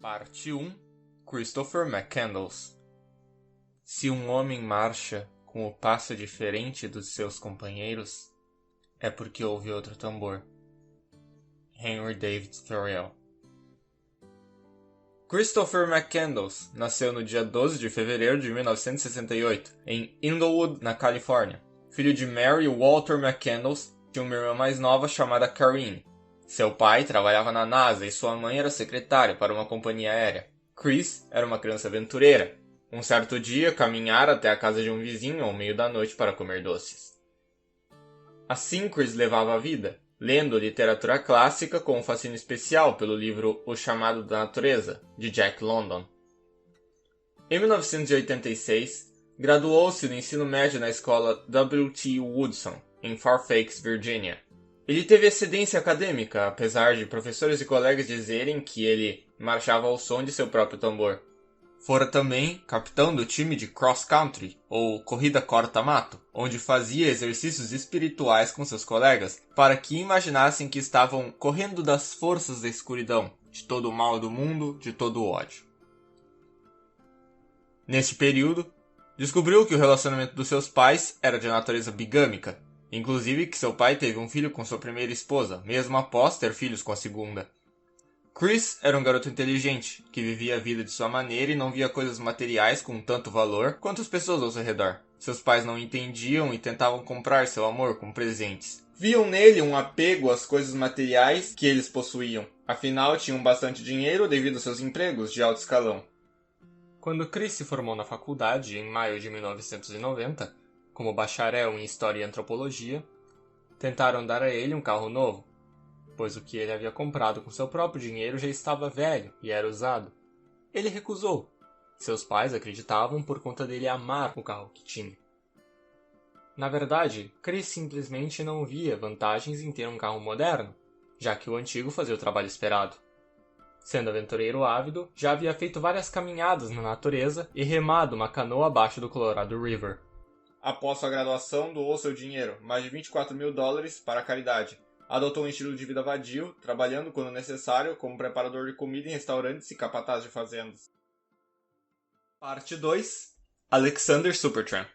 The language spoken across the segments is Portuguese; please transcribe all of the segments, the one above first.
Parte 1. Christopher McCandless. Se um homem marcha com o passo diferente dos seus companheiros, é porque houve outro tambor. Henry David Thoreau. Christopher McCandless nasceu no dia 12 de fevereiro de 1968, em Inglewood, na Califórnia. Filho de Mary e Walter McCandless, tinha uma irmã mais nova chamada Karine. Seu pai trabalhava na NASA e sua mãe era secretária para uma companhia aérea. Chris era uma criança aventureira. Um certo dia, caminhara até a casa de um vizinho ao meio da noite para comer doces. Assim Chris levava a vida, lendo literatura clássica com um fascínio especial pelo livro O Chamado da Natureza, de Jack London. Em 1986, graduou-se no ensino médio na escola W.T. Woodson, em Fairfax, Virgínia. Ele teve excelência acadêmica, apesar de professores e colegas dizerem que ele marchava ao som de seu próprio tambor. Fora também capitão do time de cross country, ou corrida corta-mato, onde fazia exercícios espirituais com seus colegas para que imaginassem que estavam correndo das forças da escuridão, de todo o mal do mundo, de todo o ódio. Neste período, descobriu que o relacionamento dos seus pais era de natureza bigâmica, inclusive que seu pai teve um filho com sua primeira esposa, mesmo após ter filhos com a segunda. Chris era um garoto inteligente, que vivia a vida de sua maneira e não via coisas materiais com tanto valor quanto as pessoas ao seu redor. Seus pais não entendiam e tentavam comprar seu amor com presentes. Viam nele um apego às coisas materiais que eles possuíam. Afinal, tinham bastante dinheiro devido aos seus empregos de alto escalão. Quando Chris se formou na faculdade, em maio de 1990, como bacharel em História e Antropologia, tentaram dar a ele um carro novo, pois o que ele havia comprado com seu próprio dinheiro já estava velho e era usado. Ele recusou. Seus pais acreditavam por conta dele amar o carro que tinha. Na verdade, Chris simplesmente não via vantagens em ter um carro moderno, já que o antigo fazia o trabalho esperado. Sendo aventureiro ávido, já havia feito várias caminhadas na natureza e remado uma canoa abaixo do Colorado River. Após sua graduação, doou seu dinheiro, mais de $24 mil, para a caridade. Adotou um estilo de vida vadio, trabalhando quando necessário como preparador de comida em restaurantes e capataz de fazendas. Parte 2. Alexander Supertramp.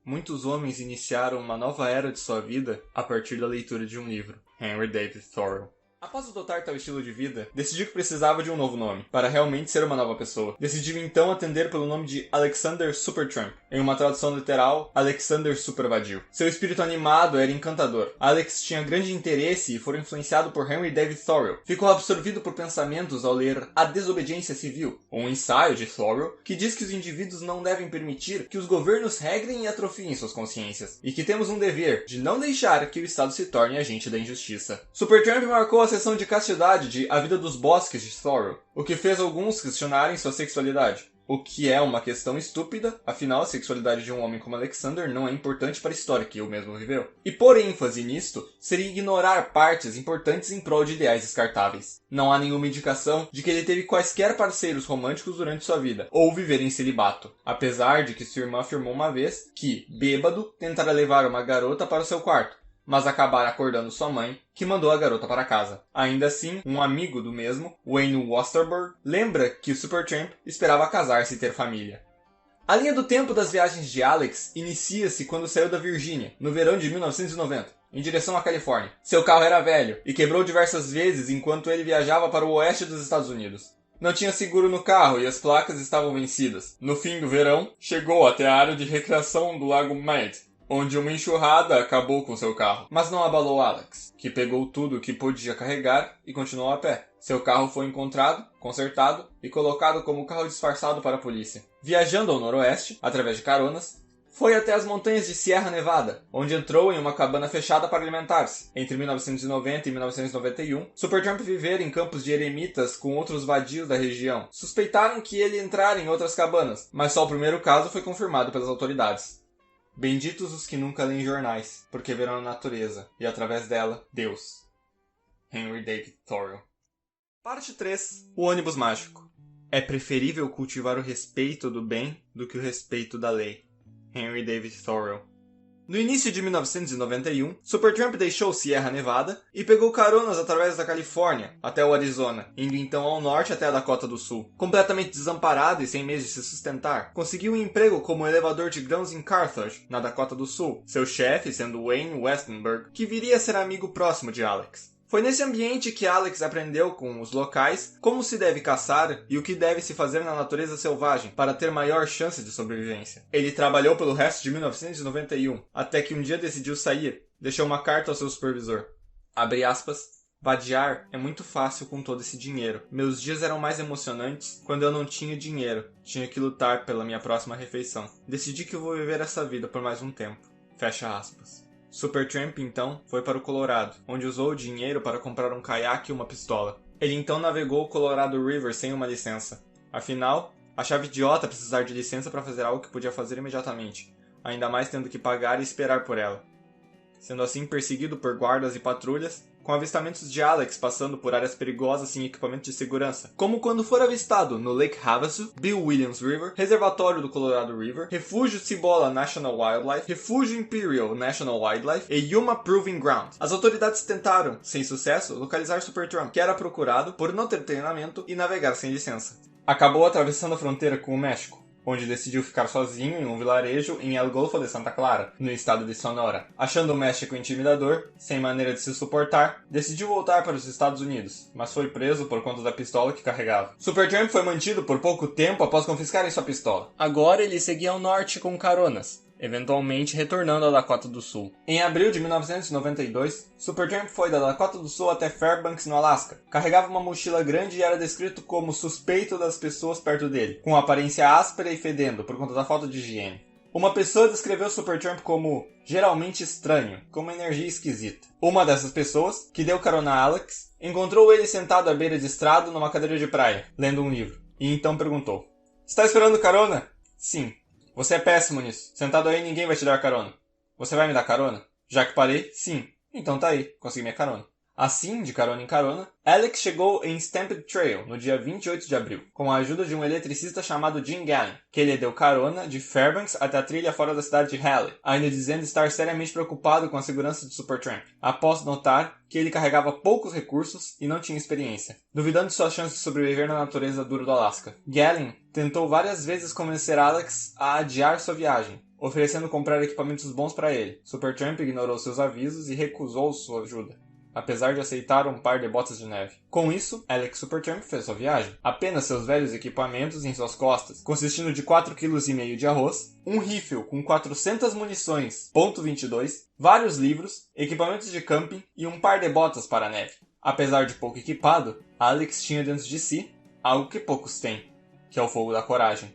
Muitos homens iniciaram uma nova era de sua vida a partir da leitura de um livro, Henry David Thoreau. Após adotar tal estilo de vida, decidiu que precisava de um novo nome, para realmente ser uma nova pessoa. Decidiu então atender pelo nome de Alexander Supertramp, em uma tradução literal, Alexander Supervadio. Seu espírito animado era encantador. Alex tinha grande interesse e foi influenciado por Henry David Thoreau. Ficou absorvido por pensamentos ao ler A Desobediência Civil, um ensaio de Thoreau que diz que os indivíduos não devem permitir que os governos regrem e atrofiem suas consciências, e que temos um dever de não deixar que o Estado se torne agente da injustiça. Supertramp marcou a seção de castidade de A Vida dos Bosques de Thoreau, o que fez alguns questionarem sua sexualidade. O que é uma questão estúpida, afinal a sexualidade de um homem como Alexander não é importante para a história que ele mesmo viveu. E por ênfase nisto, seria ignorar partes importantes em prol de ideais descartáveis. Não há nenhuma indicação de que ele teve quaisquer parceiros românticos durante sua vida, ou viver em celibato, apesar de que sua irmã afirmou uma vez que, bêbado, tentara levar uma garota para o seu quarto, mas acabaram acordando sua mãe, que mandou a garota para casa. Ainda assim, um amigo do mesmo, Wayne Westerberg, lembra que o Supertramp esperava casar-se e ter família. A linha do tempo das viagens de Alex inicia-se quando saiu da Virgínia, no verão de 1990, em direção à Califórnia. Seu carro era velho e quebrou diversas vezes enquanto ele viajava para o oeste dos Estados Unidos. Não tinha seguro no carro e as placas estavam vencidas. No fim do verão, chegou até a área de recreação do Lago Mead, onde uma enxurrada acabou com seu carro. Mas não abalou Alex, que pegou tudo o que podia carregar e continuou a pé. Seu carro foi encontrado, consertado e colocado como carro disfarçado para a polícia. Viajando ao noroeste, através de caronas, foi até as montanhas de Sierra Nevada, onde entrou em uma cabana fechada para alimentar-se. Entre 1990 e 1991, Supertramp vivera em campos de eremitas com outros vadios da região. Suspeitaram que ele entrara em outras cabanas, mas só o primeiro caso foi confirmado pelas autoridades. Benditos os que nunca leem jornais, porque verão a natureza, e através dela, Deus. Henry David Thoreau. Parte 3. O ônibus mágico. É preferível cultivar o respeito do bem do que o respeito da lei. Henry David Thoreau. No início de 1991, Supertramp deixou Sierra Nevada e pegou caronas através da Califórnia até o Arizona, indo então ao norte até a Dakota do Sul. Completamente desamparado e sem meios de se sustentar, conseguiu um emprego como elevador de grãos em Carthage, na Dakota do Sul, seu chefe sendo Wayne Westenberg, que viria a ser amigo próximo de Alex. Foi nesse ambiente que Alex aprendeu com os locais como se deve caçar e o que deve se fazer na natureza selvagem para ter maior chance de sobrevivência. Ele trabalhou pelo resto de 1991, até que um dia decidiu sair. Deixou uma carta ao seu supervisor. Abre aspas. Vadiar é muito fácil com todo esse dinheiro. Meus dias eram mais emocionantes quando eu não tinha dinheiro. Tinha que lutar pela minha próxima refeição. Decidi que eu vou viver essa vida por mais um tempo. Fecha aspas. Supertramp, então, foi para o Colorado, onde usou o dinheiro para comprar um caiaque e uma pistola. Ele então navegou o Colorado River sem uma licença. Afinal, achava idiota precisar de licença para fazer algo que podia fazer imediatamente, ainda mais tendo que pagar e esperar por ela. Sendo assim perseguido por guardas e patrulhas, com avistamentos de Alex passando por áreas perigosas sem equipamento de segurança, como quando for avistado no Lake Havasu, Bill Williams River, Reservatório do Colorado River, Refúgio Cibola National Wildlife, Refúgio Imperial National Wildlife e Yuma Proving Ground. As autoridades tentaram, sem sucesso, localizar Supertramp, que era procurado por não ter treinamento e navegar sem licença. Acabou atravessando a fronteira com o México, onde decidiu ficar sozinho em um vilarejo em El Golfo de Santa Clara, no estado de Sonora. Achando o México intimidador, sem maneira de se suportar, decidiu voltar para os Estados Unidos, mas foi preso por conta da pistola que carregava. Supertramp foi mantido por pouco tempo após confiscarem sua pistola. Agora ele seguia ao norte com caronas, eventualmente retornando à Dakota do Sul. Em abril de 1992, Supertramp foi da Dakota do Sul até Fairbanks, no Alasca. Carregava uma mochila grande e era descrito como suspeito das pessoas perto dele, com aparência áspera e fedendo por conta da falta de higiene. Uma pessoa descreveu Supertramp como geralmente estranho, com uma energia esquisita. Uma dessas pessoas, que deu carona a Alex, encontrou ele sentado à beira de estrado numa cadeira de praia, lendo um livro, e então perguntou: "Está esperando carona?" "Sim." "Você é péssimo nisso. Sentado aí ninguém vai te dar carona." "Você vai me dar carona?" "Já que parei, sim." "Então tá aí, consegui minha carona." Assim, de carona em carona, Alex chegou em Stampede Trail no dia 28 de abril, com a ajuda de um eletricista chamado Jim Gallen, que lhe deu carona de Fairbanks até a trilha fora da cidade de Halley, ainda dizendo estar seriamente preocupado com a segurança de Supertramp, após notar que ele carregava poucos recursos e não tinha experiência, duvidando de suas chances de sobreviver na natureza dura do Alasca. Gallen tentou várias vezes convencer Alex a adiar sua viagem, oferecendo comprar equipamentos bons para ele. Supertramp ignorou seus avisos e recusou sua ajuda, apesar de aceitar um par de botas de neve. Com isso, Alex Supertramp fez sua viagem. Apenas seus velhos equipamentos em suas costas, consistindo de 4,5 kg de arroz, um rifle com 400 munições .22, vários livros, equipamentos de camping e um par de botas para a neve. Apesar de pouco equipado, Alex tinha dentro de si algo que poucos têm, que é o fogo da coragem.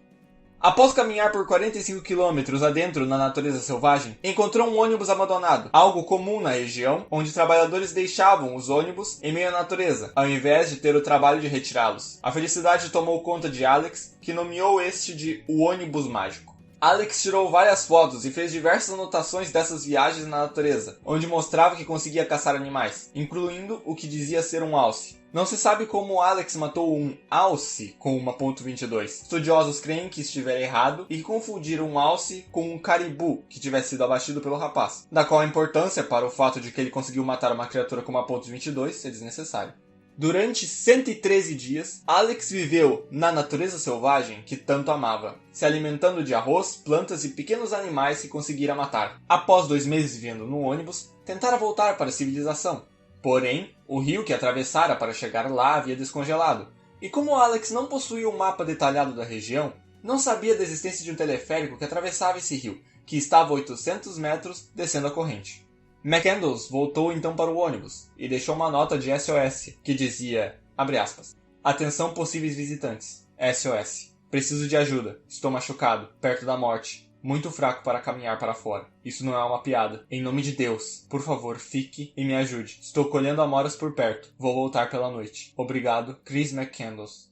Após caminhar por 45 km adentro na natureza selvagem, encontrou um ônibus abandonado, algo comum na região, onde trabalhadores deixavam os ônibus em meio à natureza, ao invés de ter o trabalho de retirá-los. A felicidade tomou conta de Alex, que nomeou este de o ônibus mágico. Alex tirou várias fotos e fez diversas anotações dessas viagens na natureza, onde mostrava que conseguia caçar animais, incluindo o que dizia ser um alce. Não se sabe como Alex matou um alce com uma .22. Estudiosos creem que estiver errado e que confundiram um alce com um caribu que tivesse sido abatido pelo rapaz, da qual a importância para o fato de que ele conseguiu matar uma criatura com uma .22 é desnecessária. Durante 113 dias, Alex viveu na natureza selvagem que tanto amava, se alimentando de arroz, plantas e pequenos animais que conseguira matar. Após 2 meses vivendo no ônibus, tentara voltar para a civilização. Porém, o rio que atravessara para chegar lá havia descongelado, e como Alex não possuía um mapa detalhado da região, não sabia da existência de um teleférico que atravessava esse rio, que estava a 800 metros descendo a corrente. McCandles voltou então para o ônibus e deixou uma nota de SOS que dizia, abre aspas, "Atenção possíveis visitantes, SOS. Preciso de ajuda, estou machucado, perto da morte. Muito fraco para caminhar para fora. Isso não é uma piada. Em nome de Deus, por favor, fique e me ajude. Estou colhendo amoras por perto. Vou voltar pela noite. Obrigado, Chris McCandles."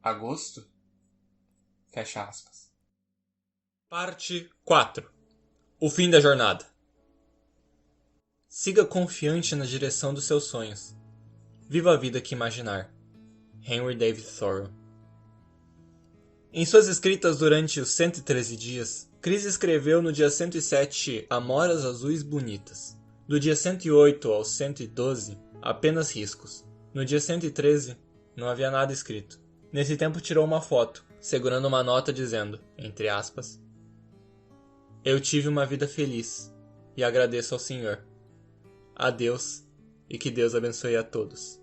Agosto? Fecha aspas. Parte 4. O fim da jornada. Siga confiante na direção dos seus sonhos. Viva a vida que imaginar. Henry David Thoreau. Em suas escritas durante os 113 dias, Chris escreveu no dia 107 Amoras Azuis Bonitas. Do dia 108 ao 112, apenas riscos. No dia 113, não havia nada escrito. Nesse tempo tirou uma foto, segurando uma nota dizendo, entre aspas, Eu tive uma vida feliz e agradeço ao Senhor. Adeus e que Deus abençoe a todos.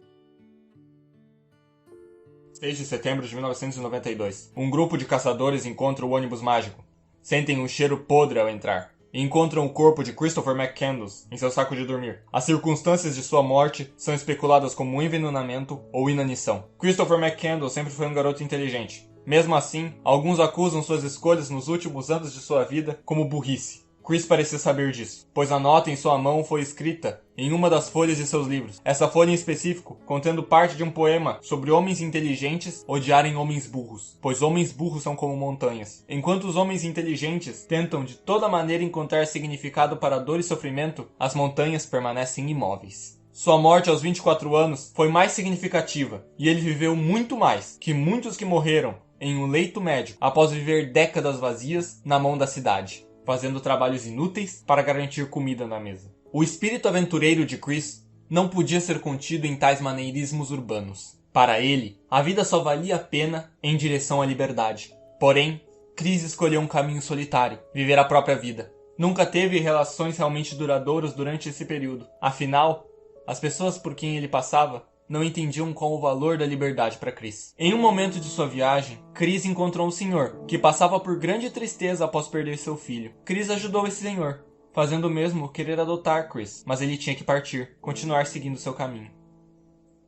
6 de setembro de 1992. Um grupo de caçadores encontra o ônibus mágico. Sentem um cheiro podre ao entrar. E encontram o corpo de Christopher McCandless em seu saco de dormir. As circunstâncias de sua morte são especuladas como envenenamento ou inanição. Christopher McCandless sempre foi um garoto inteligente. Mesmo assim, alguns acusam suas escolhas nos últimos anos de sua vida como burrice. Chris parecia saber disso, pois a nota em sua mão foi escrita em uma das folhas de seus livros. Essa folha em específico, contendo parte de um poema sobre homens inteligentes odiarem homens burros, pois homens burros são como montanhas. Enquanto os homens inteligentes tentam de toda maneira encontrar significado para a dor e sofrimento, as montanhas permanecem imóveis. Sua morte aos 24 anos foi mais significativa, e ele viveu muito mais que muitos que morreram em um leito médico após viver décadas vazias na mão da cidade, fazendo trabalhos inúteis para garantir comida na mesa. O espírito aventureiro de Chris não podia ser contido em tais maneirismos urbanos. Para ele, a vida só valia a pena em direção à liberdade. Porém, Chris escolheu um caminho solitário, viver a própria vida. Nunca teve relações realmente duradouras durante esse período. Afinal, as pessoas por quem ele passava não entendiam qual o valor da liberdade para Chris. Em um momento de sua viagem, Chris encontrou um senhor, que passava por grande tristeza após perder seu filho. Chris ajudou esse senhor, fazendo o mesmo querer adotar Chris, mas ele tinha que partir, continuar seguindo seu caminho.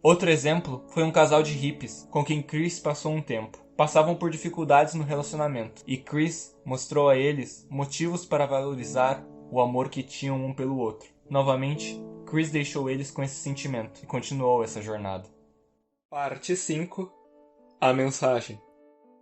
Outro exemplo foi um casal de hippies, com quem Chris passou um tempo. Passavam por dificuldades no relacionamento, e Chris mostrou a eles motivos para valorizar o amor que tinham um pelo outro. Novamente, Chris deixou eles com esse sentimento e continuou essa jornada. Parte 5. A mensagem.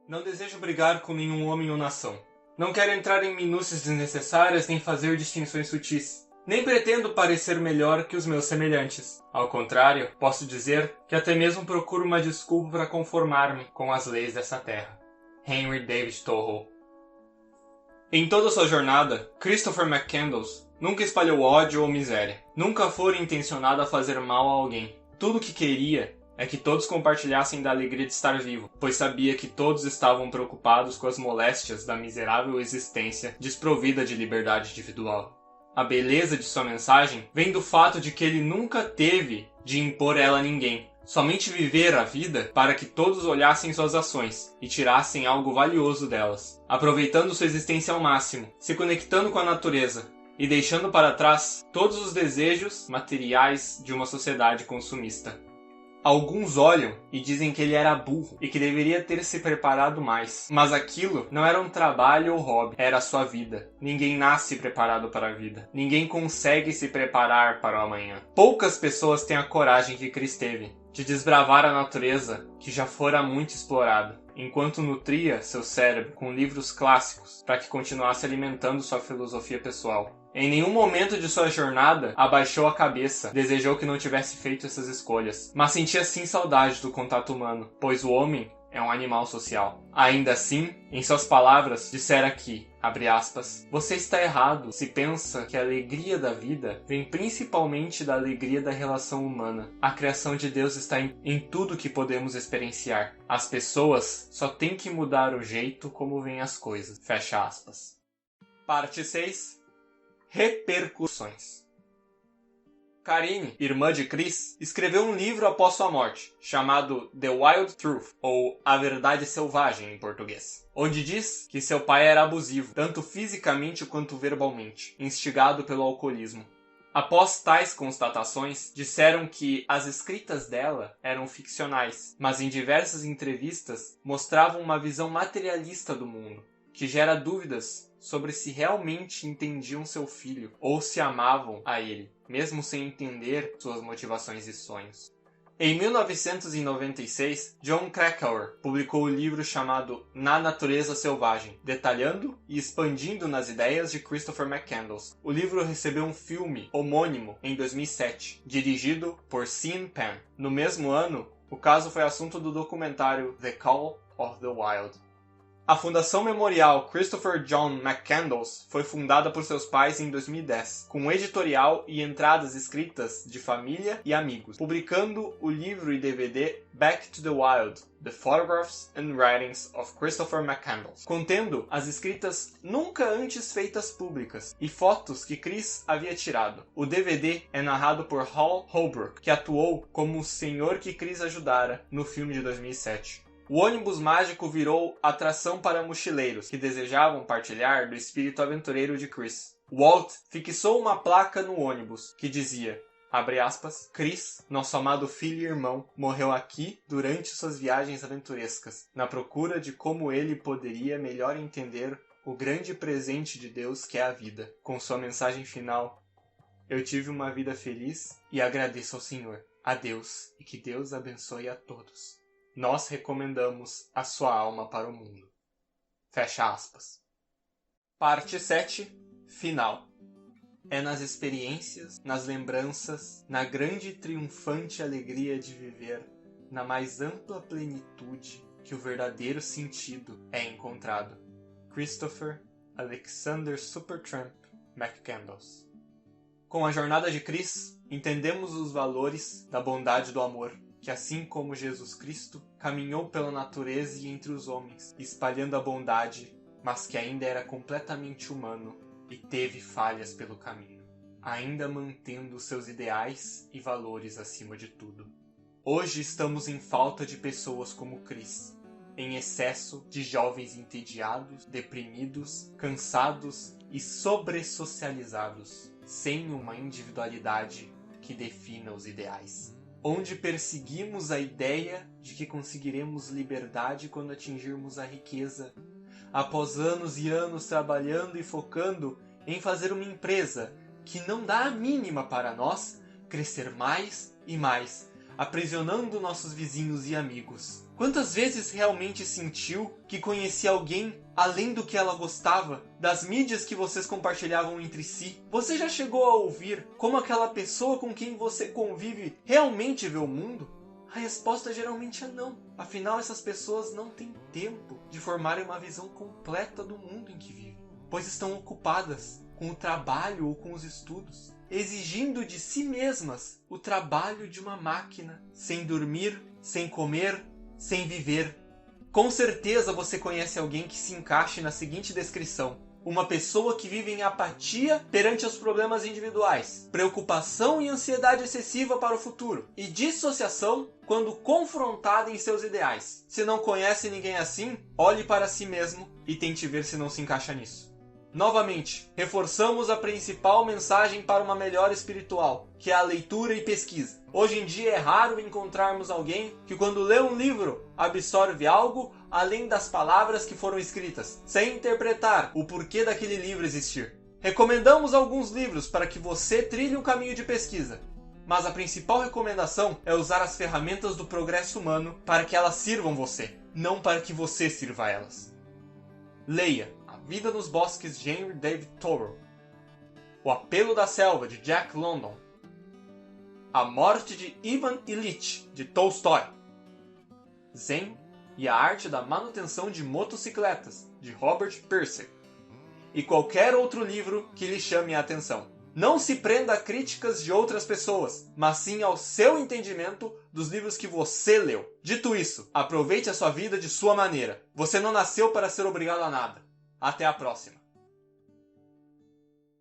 Não desejo brigar com nenhum homem ou nação. Não quero entrar em minúcias desnecessárias nem fazer distinções sutis. Nem pretendo parecer melhor que os meus semelhantes. Ao contrário, posso dizer que até mesmo procuro uma desculpa para conformar-me com as leis dessa terra. Henry David Thoreau. Em toda sua jornada, Christopher McCandless nunca espalhou ódio ou miséria. Nunca fora intencionado a fazer mal a alguém. Tudo o que queria é que todos compartilhassem da alegria de estar vivo, pois sabia que todos estavam preocupados com as moléstias da miserável existência desprovida de liberdade individual. A beleza de sua mensagem vem do fato de que ele nunca teve de impor ela a ninguém. Somente viver a vida para que todos olhassem suas ações e tirassem algo valioso delas, aproveitando sua existência ao máximo, se conectando com a natureza e deixando para trás todos os desejos materiais de uma sociedade consumista. Alguns olham e dizem que ele era burro e que deveria ter se preparado mais. Mas aquilo não era um trabalho ou hobby, era a sua vida. Ninguém nasce preparado para a vida. Ninguém consegue se preparar para o amanhã. Poucas pessoas têm a coragem que Chris teve de desbravar a natureza que já fora muito explorada, enquanto nutria seu cérebro com livros clássicos para que continuasse alimentando sua filosofia pessoal. Em nenhum momento de sua jornada abaixou a cabeça, desejou que não tivesse feito essas escolhas, mas sentia sim saudade do contato humano, pois o homem é um animal social. Ainda assim, em suas palavras, dissera que, abre aspas, você está errado se pensa que a alegria da vida vem principalmente da alegria da relação humana. A criação de Deus está em tudo que podemos experienciar. As pessoas só têm que mudar o jeito como veem as coisas. Fecha aspas. Parte 6. Repercussões. Karine, irmã de Chris, escreveu um livro após sua morte, chamado The Wild Truth, ou A Verdade Selvagem em português, onde diz que seu pai era abusivo, tanto fisicamente quanto verbalmente, instigado pelo alcoolismo. Após tais constatações, disseram que as escritas dela eram ficcionais, mas em diversas entrevistas mostravam uma visão materialista do mundo, que gera dúvidas sobre se realmente entendiam seu filho ou se amavam a ele, mesmo sem entender suas motivações e sonhos. Em 1996, Jon Krakauer publicou o livro chamado Na Natureza Selvagem, detalhando e expandindo nas ideias de Christopher McCandless. O livro recebeu um filme homônimo em 2007, dirigido por Sean Penn. No mesmo ano, o caso foi assunto do documentário The Call of the Wild. A Fundação Memorial Christopher John McCandless foi fundada por seus pais em 2010, com um editorial e entradas escritas de família e amigos, publicando o livro e DVD Back to the Wild: The Photographs and Writings of Christopher McCandless, contendo as escritas nunca antes feitas públicas e fotos que Chris havia tirado. O DVD é narrado por Hal Holbrook, que atuou como o senhor que Chris ajudara no filme de 2007. O ônibus mágico virou atração para mochileiros que desejavam partilhar do espírito aventureiro de Chris. Walt fixou uma placa no ônibus que dizia, abre aspas, Chris, nosso amado filho e irmão, morreu aqui durante suas viagens aventurescas, na procura de como ele poderia melhor entender o grande presente de Deus que é a vida. Com sua mensagem final, eu tive uma vida feliz e agradeço ao Senhor, a Deus, e que Deus abençoe a todos. Nós recomendamos a sua alma para o mundo. Fecha aspas. Parte 7. Final. É nas experiências, nas lembranças, na grande e triunfante alegria de viver, na mais ampla plenitude, que o verdadeiro sentido é encontrado. Christopher Alexander Supertramp McCandless. Com a jornada de Chris, entendemos os valores da bondade e do amor, que assim como Jesus Cristo, caminhou pela natureza e entre os homens, espalhando a bondade, mas que ainda era completamente humano e teve falhas pelo caminho, ainda mantendo seus ideais e valores acima de tudo. Hoje estamos em falta de pessoas como Chris, em excesso de jovens entediados, deprimidos, cansados e sobressocializados, sem uma individualidade que defina os ideais. Onde perseguimos a ideia de que conseguiremos liberdade quando atingirmos a riqueza, após anos e anos trabalhando e focando em fazer uma empresa que não dá a mínima para nós crescer mais e mais, aprisionando nossos vizinhos e amigos. Quantas vezes realmente sentiu que conhecia alguém além do que ela gostava, das mídias que vocês compartilhavam entre si? Você já chegou a ouvir como aquela pessoa com quem você convive realmente vê o mundo? A resposta geralmente é não. Afinal, essas pessoas não têm tempo de formarem uma visão completa do mundo em que vivem, pois estão ocupadas com o trabalho ou com os estudos, exigindo de si mesmas o trabalho de uma máquina, sem dormir, sem comer, sem viver. Com certeza você conhece alguém que se encaixe na seguinte descrição: uma pessoa que vive em apatia perante os problemas individuais, preocupação e ansiedade excessiva para o futuro, e dissociação quando confrontada em seus ideais. Se não conhece ninguém assim, olhe para si mesmo e tente ver se não se encaixa nisso. Novamente, reforçamos a principal mensagem para uma melhora espiritual, que é a leitura e pesquisa. Hoje em dia é raro encontrarmos alguém que, quando lê um livro, absorve algo além das palavras que foram escritas, sem interpretar o porquê daquele livro existir. Recomendamos alguns livros para que você trilhe um caminho de pesquisa, mas a principal recomendação é usar as ferramentas do progresso humano para que elas sirvam você, não para que você sirva elas. Leia A Vida nos Bosques de Henry David Thoreau, O Apelo da Selva de Jack London, A Morte de Ivan Ilitch de Tolstói, Zen e a Arte da Manutenção de Motocicletas de Robert Pirsig, e qualquer outro livro que lhe chame a atenção. Não se prenda a críticas de outras pessoas, mas sim ao seu entendimento dos livros que você leu. Dito isso, aproveite a sua vida de sua maneira. Você não nasceu para ser obrigado a nada. Até a próxima.